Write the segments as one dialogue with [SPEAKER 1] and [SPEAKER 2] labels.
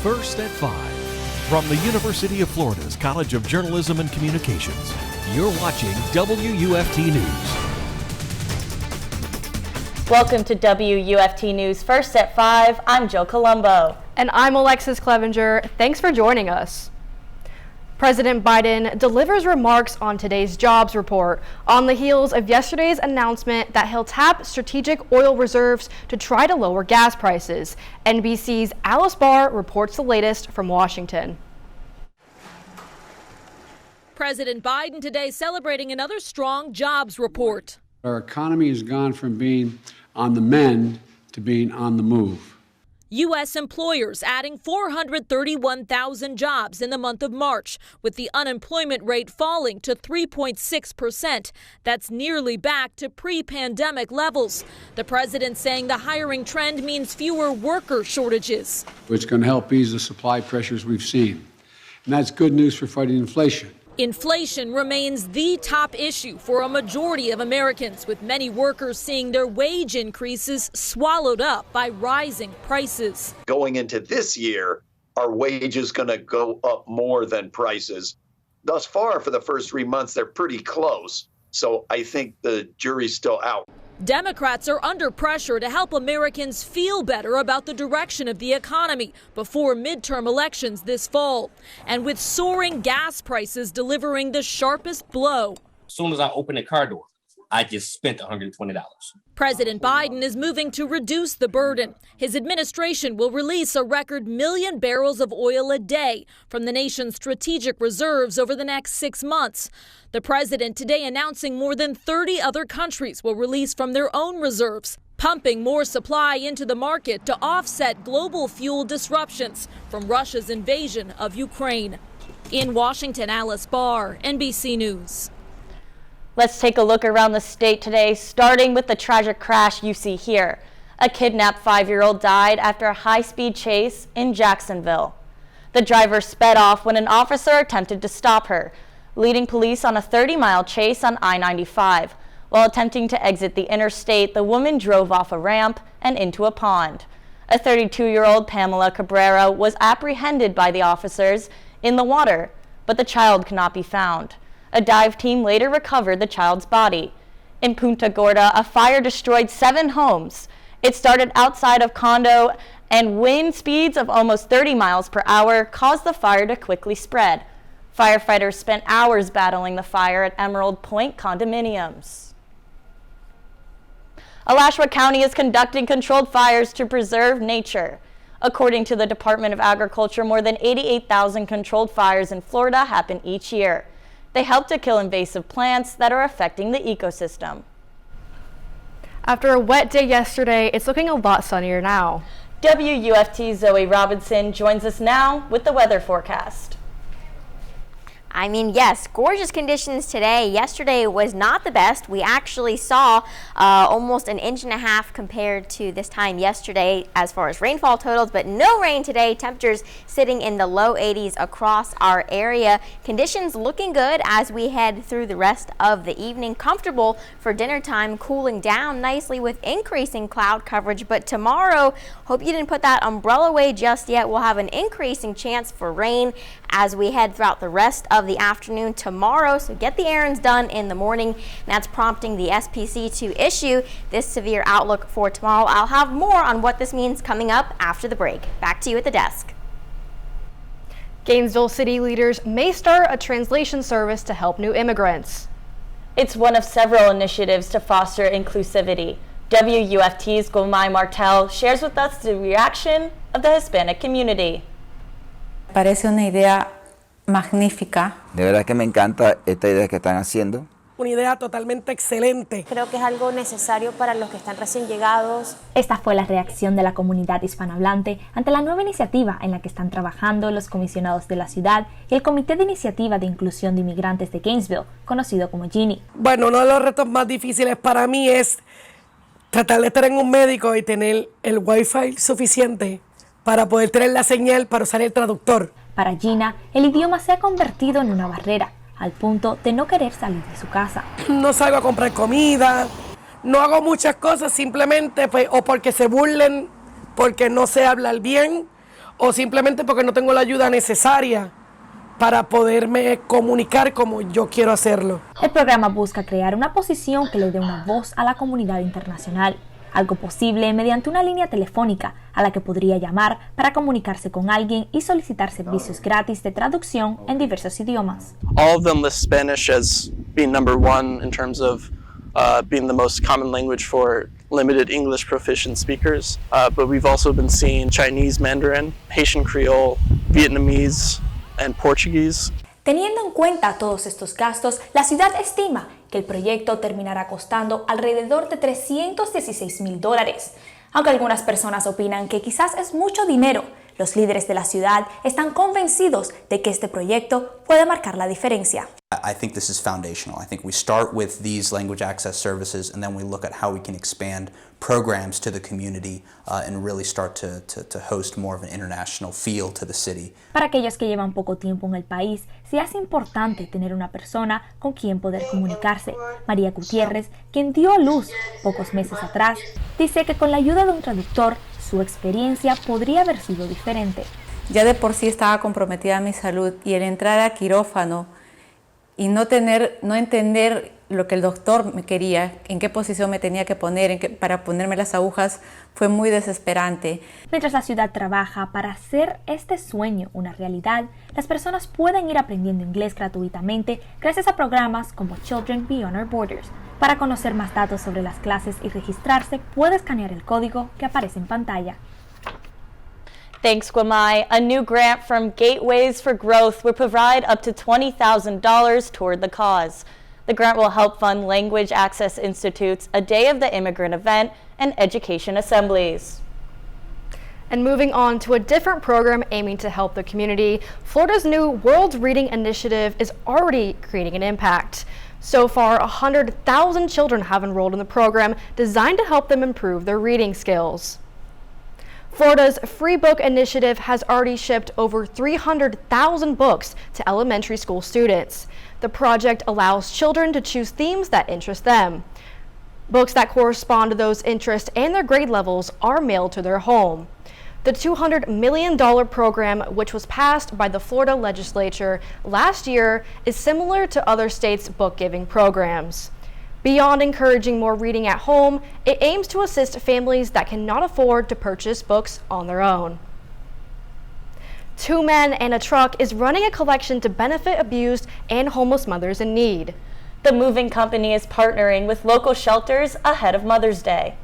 [SPEAKER 1] First at 5. From the University of Florida's College of Journalism and Communications, you're watching WUFT News.
[SPEAKER 2] Welcome to WUFT News First at 5. I'm Joe Colombo.
[SPEAKER 3] And I'm Alexus Cleavenger. Thanks for joining us. President Biden delivers remarks on today's jobs report on the heels of yesterday's announcement that he'll tap strategic oil reserves to try to lower gas prices. NBC's Alice Barr reports the latest from Washington.
[SPEAKER 4] President Biden today celebrating another strong jobs report.
[SPEAKER 5] Our economy has gone from being on the mend to being on the move.
[SPEAKER 4] U.S. employers adding 431,000 jobs in the month of March, with the unemployment rate falling to 3.6%. That's nearly back to pre-pandemic levels. The president saying the hiring trend means fewer worker shortages.
[SPEAKER 5] It's going to help ease the supply pressures we've seen. And that's good news for fighting inflation.
[SPEAKER 4] Inflation remains the top issue for a majority of Americans, with many workers seeing their wage increases swallowed up by rising prices.
[SPEAKER 6] Going into this year, are wages going to go up more than prices? Thus far, for the first 3 months, they're pretty close. So I think the jury's still out.
[SPEAKER 4] Democrats are under pressure to help Americans feel better about the direction of the economy before midterm elections this fall. And with soaring gas prices delivering the sharpest blow.
[SPEAKER 7] As soon as I opened the car door, I just spent $120.
[SPEAKER 4] President Biden is moving to reduce the burden. His administration will release a record 1 million barrels of oil a day from the nation's strategic reserves over the next 6 months. The president today announcing more than 30 other countries will release from their own reserves, pumping more supply into the market to offset global fuel disruptions from Russia's invasion of Ukraine. In Washington, Alice Barr, NBC News.
[SPEAKER 2] Let's take a look around the state today, starting with the tragic crash you see here. A kidnapped 5-year-old died after a high-speed chase in Jacksonville. The driver sped off when an officer attempted to stop her, leading police on a 30-mile chase on I-95. While attempting to exit the interstate, the woman drove off a ramp and into a pond. A 32-year-old Pamela Cabrera was apprehended by the officers in the water, but the child could not be found. A dive team later recovered the child's body. In Punta Gorda, a fire destroyed 7 homes. It started outside of condo, and wind speeds of almost 30 miles per hour caused the fire to quickly spread. Firefighters spent hours battling the fire at Emerald Point condominiums. Alachua County is conducting controlled fires to preserve nature. According to the Department of Agriculture, more than 88,000 controlled fires in Florida happen each year. They help to kill invasive plants that are affecting the ecosystem.
[SPEAKER 3] After a wet day yesterday, it's looking a lot sunnier now.
[SPEAKER 2] WUFT's Zoey Robinson joins us now with the weather forecast.
[SPEAKER 8] I mean, yes, gorgeous conditions today. Yesterday was not the best. We actually saw almost 1.5 inches compared to this time yesterday as far as rainfall totals, but no rain today. Temperatures sitting in the low 80s across our area. Conditions looking good as we head through the rest of the evening. Comfortable for dinner time, cooling down nicely with increasing cloud coverage. But tomorrow, hope you didn't put that umbrella away just yet. We'll have an increasing chance for rain as we head throughout the rest of the afternoon tomorrow, so get the errands done in the morning. That's prompting the SPC to issue this severe outlook for tomorrow. I'll have more on what this means coming up after the break. Back to you at the desk.
[SPEAKER 3] Gainesville city leaders may start a translation service to help new immigrants.
[SPEAKER 2] It's one of several initiatives to foster inclusivity. WUFT's Guamay Martell shares with us the reaction of the Hispanic community.
[SPEAKER 9] Parece una idea magnífica.
[SPEAKER 10] De verdad que me encanta esta idea que están haciendo.
[SPEAKER 11] Una idea totalmente excelente.
[SPEAKER 12] Creo que es algo necesario para los que están recién llegados.
[SPEAKER 13] Esta fue la reacción de la comunidad hispanohablante ante la nueva iniciativa en la que están trabajando los comisionados de la ciudad y el Comité de Iniciativa de Inclusión de Inmigrantes de Gainesville, conocido como GINI.
[SPEAKER 11] Bueno, uno de los retos más difíciles para mí es tratar de estar en un médico y tener el Wi-Fi suficiente para poder tener la señal para usar el traductor.
[SPEAKER 13] Para Gina, el idioma se ha convertido en una barrera, al punto de no querer salir de su casa.
[SPEAKER 11] No salgo a comprar comida, no hago muchas cosas simplemente pues, o porque se burlen, porque no sé hablar bien, o simplemente porque no tengo la ayuda necesaria para poderme comunicar como yo quiero hacerlo.
[SPEAKER 13] El programa busca crear una posición que le dé una voz a la comunidad internacional, algo posible mediante una línea telefónica a la que podría llamar para comunicarse con alguien y solicitar servicios gratis de traducción en diversos idiomas.
[SPEAKER 14] All of them list Spanish as being number one in terms of being the most common language for limited English proficient speakers, but we've also been seeing Chinese Mandarin, Haitian Creole, Vietnamese, and Portuguese.
[SPEAKER 13] Teniendo en cuenta todos estos gastos, la ciudad estima que el proyecto terminará costando alrededor de $316,000. Aunque algunas personas opinan que quizás es mucho dinero, los líderes de la ciudad están convencidos de que este proyecto puede marcar la diferencia.
[SPEAKER 15] I think this is foundational. I think we start with these language access services and then we look at how we can expand programs to the community and really start to host more of an international feel to the city.
[SPEAKER 13] Para aquellos que llevan poco tiempo en el país, sí es importante tener una persona con quien poder comunicarse. María Gutiérrez, quien dio a luz pocos meses atrás, dice que con la ayuda de un traductor, su experiencia podría haber sido diferente.
[SPEAKER 9] Ya de por sí estaba comprometida mi salud y el entrar a quirófano y no entender lo que el doctor me quería, en qué posición me tenía que poner para ponerme las agujas, fue muy desesperante.
[SPEAKER 13] Mientras la ciudad trabaja para hacer este sueño una realidad, las personas pueden ir aprendiendo inglés gratuitamente gracias a programas como Children Beyond Our Borders. Para conocer más datos sobre las clases y registrarse, puede escanear el código que aparece en pantalla.
[SPEAKER 2] Thanks, Guamay. A new grant from Gateways for Growth will provide up to $20,000 toward the cause. The grant will help fund Language Access Institute's A Day of the Immigrant event and education assemblies.
[SPEAKER 3] And moving on to a different program aiming to help the community, Florida's new World Reading Initiative is already creating an impact. So far, 100,000 children have enrolled in the program designed to help them improve their reading skills. Florida's Free Book Initiative has already shipped over 300,000 books to elementary school students. The project allows children to choose themes that interest them. Books that correspond to those interests and their grade levels are mailed to their home. The $200 million program, which was passed by the Florida legislature last year, is similar to other states' book-giving programs. Beyond encouraging more reading at home, it aims to assist families that cannot afford to purchase books on their own. Two Men and a Truck is running a collection to benefit abused and homeless mothers in need.
[SPEAKER 2] The moving company is partnering with local shelters ahead of Mother's Day.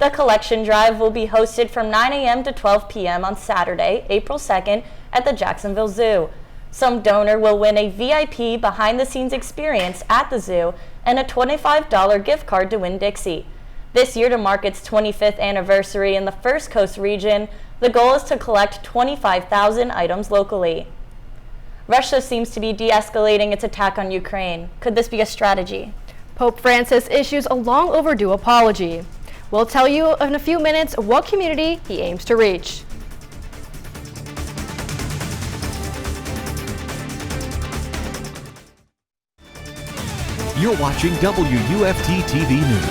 [SPEAKER 2] The collection drive will be hosted from 9 a.m. to 12 p.m. on Saturday, April 2nd at the Jacksonville Zoo. Some donor will win a VIP behind-the-scenes experience at the zoo and a $25 gift card to Winn-Dixie. This year, to mark its 25th anniversary in the First Coast region, the goal is to collect 25,000 items locally. Russia seems to be de-escalating its attack on Ukraine. Could this be a strategy?
[SPEAKER 3] Pope Francis issues a long overdue apology. We'll tell you in a few minutes what community he aims to reach.
[SPEAKER 1] You're watching WUFT-TV News.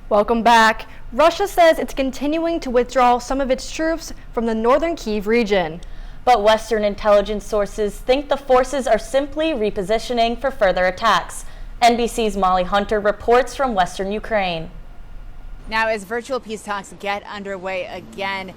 [SPEAKER 3] Welcome back. Russia says it's continuing to withdraw some of its troops from the northern Kyiv region.
[SPEAKER 2] But Western intelligence sources think the forces are simply repositioning for further attacks. NBC's Molly Hunter reports from Western Ukraine.
[SPEAKER 16] Now, as virtual peace talks get underway again,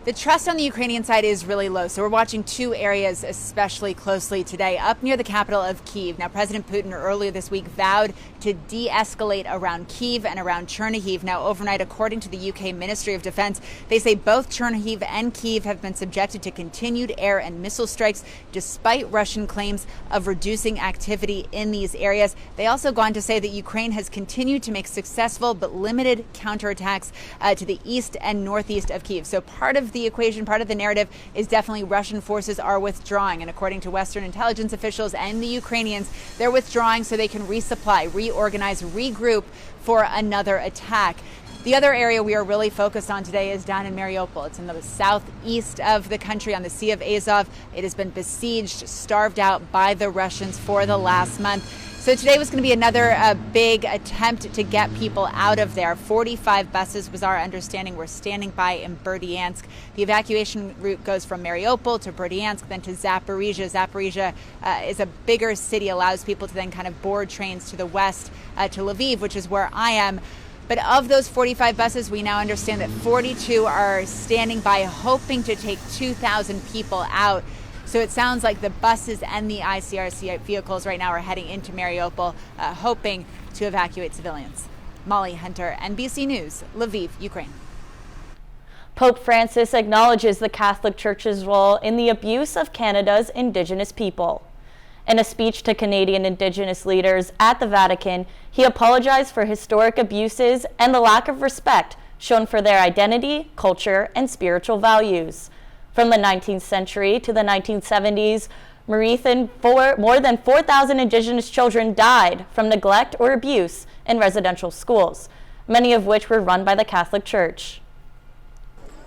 [SPEAKER 16] the trust on the Ukrainian side is really low. So we're watching two areas especially closely today. Up near the capital of Kyiv. Now, President Putin earlier this week vowed to de-escalate around Kyiv and around Chernihiv. Now, overnight, according to the UK Ministry of Defense, they say both Chernihiv and Kyiv have been subjected to continued air and missile strikes despite Russian claims of reducing activity in these areas. They also go on to say that Ukraine has continued to make successful but limited counterattacks to the east and northeast of Kyiv. So part of the equation, part of the narrative is definitely Russian forces are withdrawing. And according to Western intelligence officials and the Ukrainians, they're withdrawing so they can resupply, reorganize, regroup for another attack. The other area we are really focused on today is down in Mariupol. It's in the southeast of the country on the Sea of Azov. It has been besieged, starved out by the Russians for the last month. So today was going to be another big attempt to get people out of there. 45 buses was our understanding. We're standing by in Berdyansk. The evacuation route goes from Mariupol to Berdyansk, then to Zaporizhia. Zaporizhia is a bigger city, allows people to then kind of board trains to the west to Lviv, which is where I am. But of those 45 buses, we now understand that 42 are standing by, hoping to take 2,000 people out. So it sounds like the buses and the ICRC vehicles right now are heading into Mariupol, hoping to evacuate civilians. Molly Hunter, NBC News, Lviv, Ukraine.
[SPEAKER 2] Pope Francis acknowledges the Catholic Church's role in the abuse of Canada's Indigenous people. In a speech to Canadian Indigenous leaders at the Vatican, he apologized for historic abuses and the lack of respect shown for their identity, culture, and spiritual values. From the 19th century to the 1970s, more than 4,000 Indigenous children died from neglect or abuse in residential schools, many of which were run by the Catholic Church.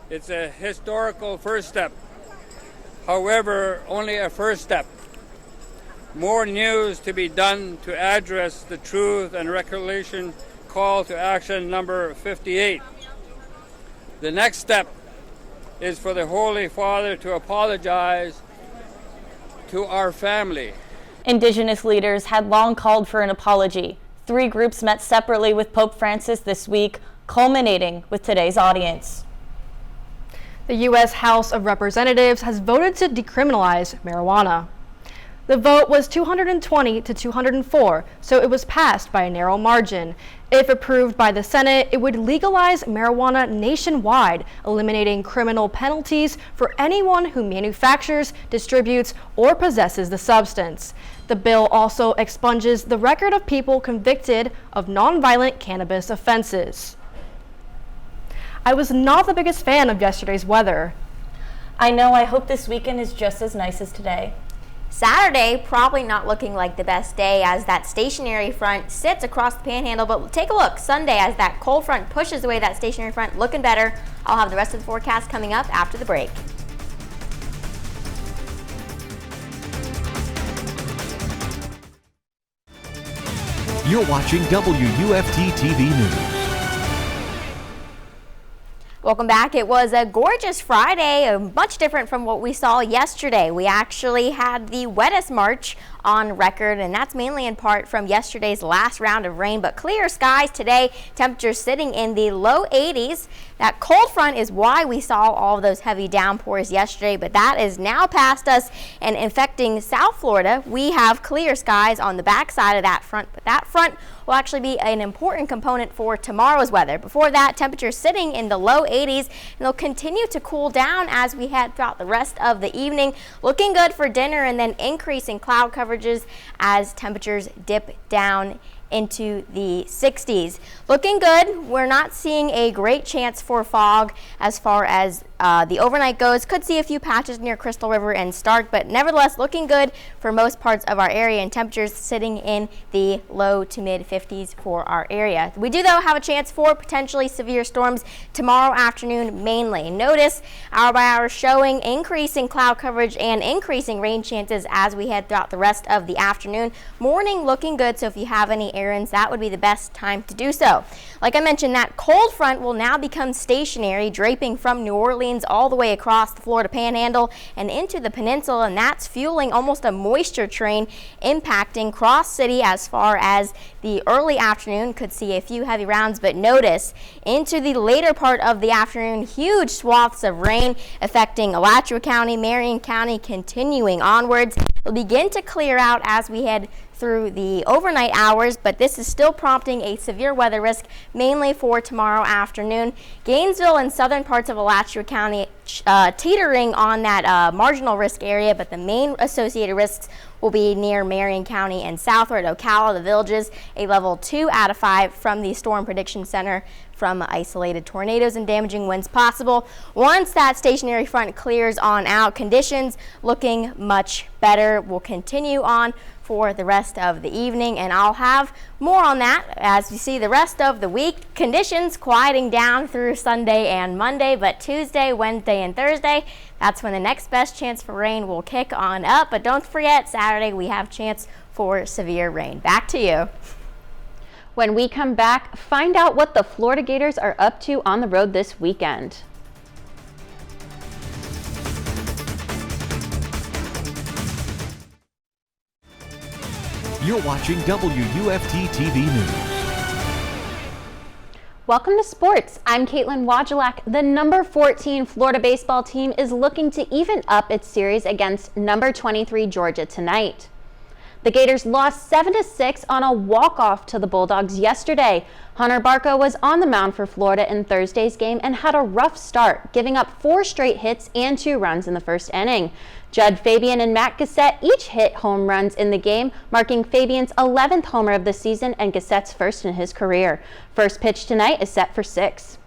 [SPEAKER 17] It's a historical first step. However, only a first step. More news to be done to address the Truth and Reconciliation Call to Action number 58. The next step is for the Holy Father to apologize to our family.
[SPEAKER 2] Indigenous leaders had long called for an apology. 3 groups met separately with Pope Francis this week, culminating with today's audience.
[SPEAKER 3] The U.S. House of Representatives has voted to decriminalize marijuana. The vote was 220 to 204, so it was passed by a narrow margin. If approved by the Senate, it would legalize marijuana nationwide, eliminating criminal penalties for anyone who manufactures, distributes, or possesses the substance. The bill also expunges the record of people convicted of nonviolent cannabis offenses. I was not the biggest fan of yesterday's weather.
[SPEAKER 2] I know, I hope this weekend is just as nice as today.
[SPEAKER 8] Saturday, probably not looking like the best day as that stationary front sits across the panhandle, but take a look. Sunday, as that cold front pushes away that stationary front, looking better. I'll have the rest of the forecast coming up after the break.
[SPEAKER 1] You're watching WUFT-TV News.
[SPEAKER 8] Welcome back. It was a gorgeous Friday, much different from what we saw yesterday. We actually had the wettest March on record, and that's mainly in part from yesterday's last round of rain, but clear skies today, temperatures sitting in the low 80s. That cold front is why we saw all of those heavy downpours yesterday, but that is now past us and affecting South Florida. We have clear skies on the backside of that front, but that front will actually be an important component for tomorrow's weather. Before that, temperatures sitting in the low 80s, and they'll continue to cool down as we head throughout the rest of the evening. Looking good for dinner, and then increasing cloud coverages as temperatures dip down into the 60s. Looking good. We're not seeing a great chance for fog as far as the overnight goes. Could see a few patches near Crystal River and Stark, but nevertheless looking good for most parts of our area, and temperatures sitting in the low to mid 50s for our area. We do though have a chance for potentially severe storms tomorrow afternoon mainly. Notice hour by hour showing increasing cloud coverage and increasing rain chances as we head throughout the rest of the afternoon. Morning looking good, so if you have any errands, that would be the best time to do so. Like I mentioned, that cold front will now become stationary, draping from New Orleans all the way across the Florida Panhandle and into the peninsula, and that's fueling almost a moisture train impacting Cross City as far as the early afternoon. Could see a few heavy rounds, but notice into the later part of the afternoon, huge swaths of rain affecting Alachua County, Marion County, continuing onwards. It'll begin to clear out as we head through the overnight hours, but this is still prompting a severe weather risk mainly for tomorrow afternoon. Gainesville and southern parts of Alachua County teetering on that marginal risk area, but the main associated risks will be near Marion County and southward Ocala, the Villages, a level 2 out of 5 from the Storm Prediction Center from isolated tornadoes and damaging winds possible. Once that stationary front clears on out, conditions looking much better. Will continue on for the rest of the evening, and I'll have more on that as you see the rest of the week. Conditions quieting down through Sunday and Monday, but Tuesday, Wednesday, and Thursday, that's when the next best chance for rain will kick on up. But don't forget, Saturday we have chance for severe rain. Back to you.
[SPEAKER 18] When we come back, find out what the Florida Gators are up to on the road this weekend.
[SPEAKER 1] You're watching WUFT-TV News.
[SPEAKER 18] Welcome to sports. I'm Kaitlyn. Wadulack. The number 14 Florida baseball team is looking to even up its series against number 23 Georgia tonight. The Gators lost 7-6 on a walk-off to the Bulldogs yesterday. Hunter Barco was on the mound for Florida in Thursday's game and had a rough start, giving up 4 straight hits and 2 runs in the first inning. Judd Fabian and Matt Gassett each hit home runs in the game, marking Fabian's 11th homer of the season and Gassett's first in his career. First pitch tonight is set for 6.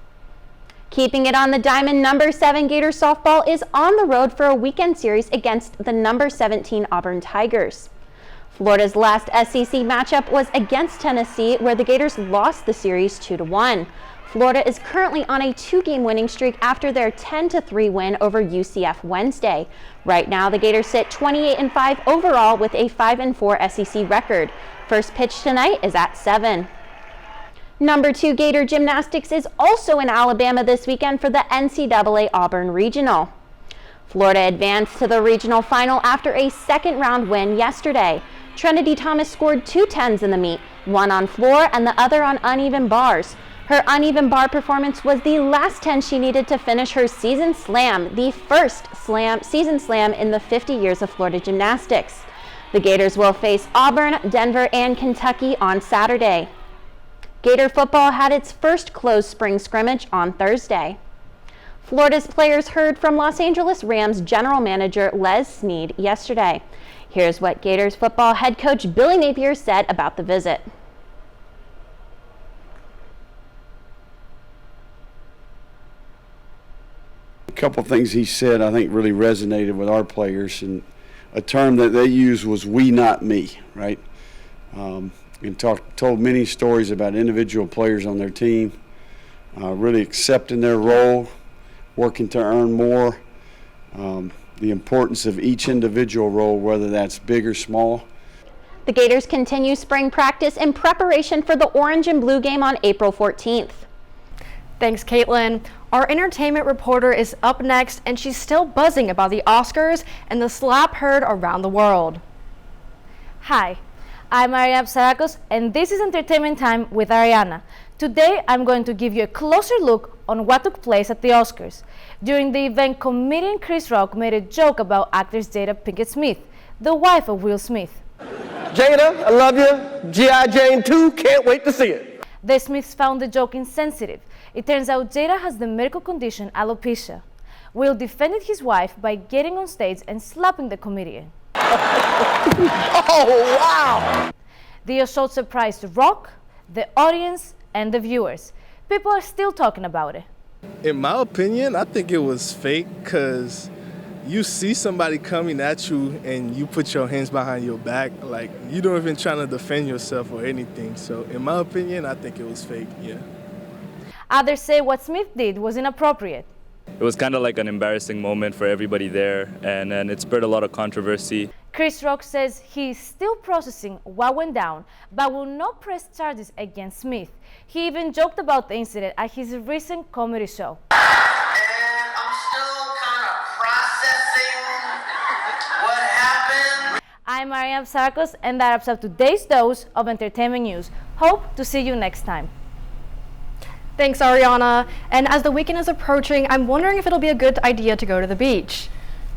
[SPEAKER 18] Keeping it on the diamond, number 7 Gator Softball is on the road for a weekend series against the number 17 Auburn Tigers. Florida's last SEC matchup was against Tennessee, where the Gators lost the series 2-1. Florida is currently on a 2-game winning streak after their 10-3 win over UCF Wednesday. Right now, the Gators sit 28-5 overall with a 5-4 SEC record. First pitch tonight is at 7. Number 2 Gator Gymnastics is also in Alabama this weekend for the NCAA Auburn Regional. Florida advanced to the regional final after a second-round win yesterday. Trinity Thomas scored 2 10s in the meet, one on floor and the other on uneven bars. Her uneven bar performance was the last 10 she needed to finish her season slam, the first season slam in the 50 years of Florida gymnastics. The Gators will face Auburn, Denver, and Kentucky on Saturday. Gator football had its first closed spring scrimmage on Thursday. Florida's players heard from Los Angeles Rams general manager Les Snead yesterday. Here's what Gators football head coach Billy Napier said about the visit.
[SPEAKER 19] A couple things he said I think really resonated with our players, and a term that they used was "we, not me," right? And told many stories about individual players on their team, really accepting their role, working to earn more, the importance of each individual role, whether that's big or small.
[SPEAKER 18] The Gators continue spring practice in preparation for the orange and blue game on April 14th.
[SPEAKER 3] Thanks, Kaitlyn. Our entertainment reporter is up next, and she's still buzzing about the Oscars and the slap heard around the world.
[SPEAKER 20] Hi, I'm Ariana Psarakos, and this is Entertainment Time with Ariana. Today, I'm going to give you a closer look on what took place at the Oscars. During the event, comedian Chris Rock made a joke about actress Jada Pinkett Smith, the wife of Will Smith.
[SPEAKER 21] Jada, I love you. G.I. Jane 2, can't wait to see it.
[SPEAKER 20] The Smiths found the joke insensitive. It turns out Jada has the medical condition alopecia. Will defended his wife by getting on stage and slapping the comedian.
[SPEAKER 21] Oh, wow!
[SPEAKER 20] The assault surprised Rock, the audience, and the viewers. People are still talking about it.
[SPEAKER 22] In my opinion, I think it was fake, because you see somebody coming at you and you put your hands behind your back, like you don't even trying to defend yourself or anything. So in my opinion, I think it was fake, yeah.
[SPEAKER 20] Others say what Smith did was inappropriate.
[SPEAKER 23] It was kind of like an embarrassing moment for everybody there, and it spurred a lot of controversy.
[SPEAKER 20] Chris Rock says he's still processing what went down, but will not press charges against Smith. He even joked about the incident at his recent comedy show.
[SPEAKER 24] And I'm still kind of processing what happened.
[SPEAKER 20] I'm Ariana Psarakos, and that wraps up today's dose of entertainment news. Hope to see you next time.
[SPEAKER 3] Thanks, Ariana. And as the weekend is approaching, I'm wondering if it'll be a good idea to go to the beach.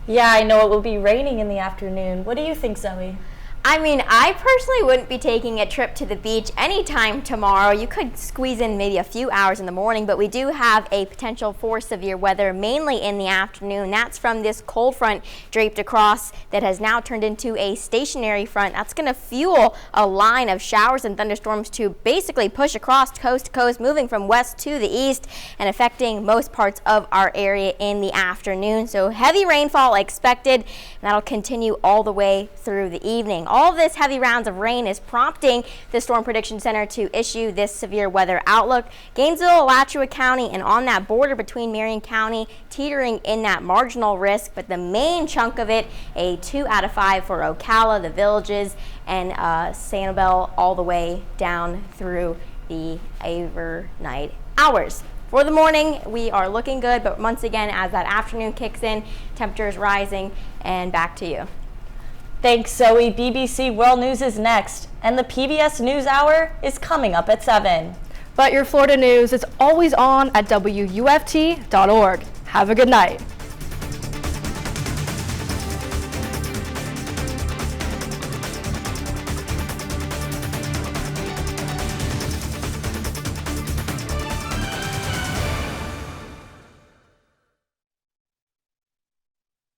[SPEAKER 2] Yeah, I know it will be raining in the afternoon. What do you think, Zoey?
[SPEAKER 8] I mean, I personally wouldn't be taking a trip to the beach anytime tomorrow. You could squeeze in maybe a few hours in the morning, but we do have a potential for severe weather, mainly in the afternoon. That's from this cold front draped across that has now turned into a stationary front. That's going to fuel a line of showers and thunderstorms to basically push across coast to coast, moving from west to the east and affecting most parts of our area in the afternoon. So heavy rainfall expected, and that'll continue all the way through the evening. all of this heavy rounds of rain is prompting the Storm Prediction Center to issue this severe weather outlook. Gainesville, Alachua County, and on that border between Marion County, teetering in that marginal risk, but the main chunk of it, a 2 out of 5 for Ocala, the Villages, and Sanibel, all the way down through the overnight hours. For the morning, we are looking good, but once again, as that afternoon kicks in, temperatures rising, and back to you.
[SPEAKER 2] Thanks, Zoe. BBC World News is next, and the PBS NewsHour is coming up at 7.
[SPEAKER 3] But your Florida news is always on at WUFT.org. Have a good night.